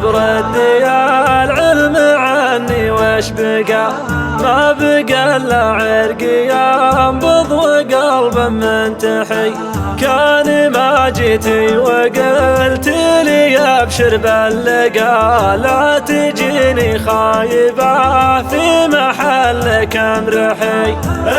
برد يا العلم عني وش بقى؟ ما بقى الا عرقي ينبض وقلب منتحي. كان ما جيتي وقلت لي ابشر باللقا، لا تجيني خايبة في محلك امرحي.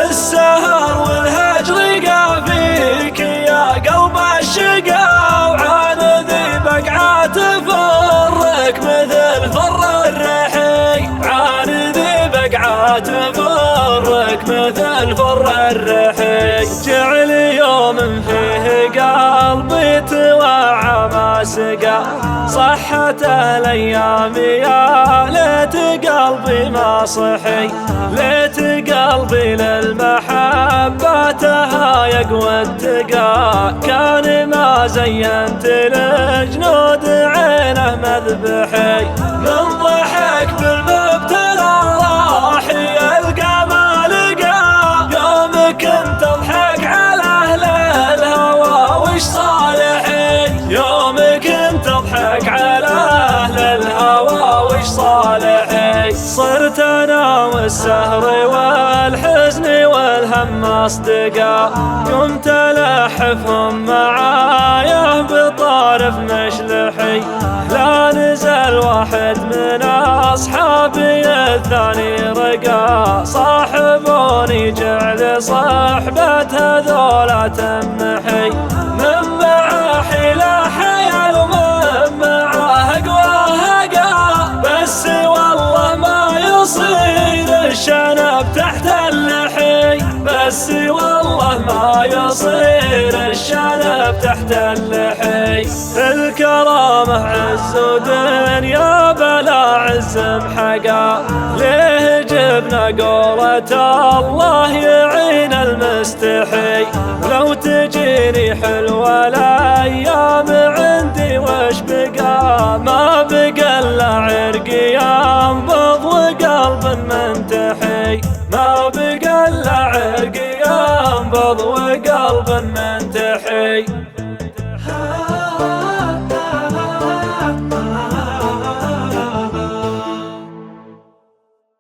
السهر والهجر قافيك يا قلب الشقا، وعن ذي بقعة تفرك مثل فر الرحي. عن ذي بقعة تفرك مثل فر الرحي. جعل يوم فيه قلبي توعى ما سقى، صحت الايام يا ليت قلبي ما صحي. ليت قلبي للمحبة تهايق واتقى، كان ما زينت لجنود عينه مذبحي. من ضحك بالمبتلى راح يلقى ما لقى، يوم كنت تضحك على اهل الهوى وش صالحي. يوم كنت تضحك على اهل الهوى وش صالحي. صرت انا والسهر والحزن والهم اصدقاء، قمت الحفهم معايا بطارف مشلحي. لا نزل واحد من اصحابي الثاني رقا، صاحبوني جعل صحبة هذولا تمحي. من معاه حيلة حيل ومن معاه قوى هقا، بس والله ما يصير الشنب تحت اللحي. بس والله ما يصير الشنب تحت اللحي. الكرامة عز ودنيا بلا عز محقا، ليه جبنا قولة الله يعين المستحي. لو تجيني حلوة الايام عندي وش بقى؟ ما بقى الا عرقي ينبض وقلب منتحي. ما بقى الا عرقي ينبض وقلب منتحي.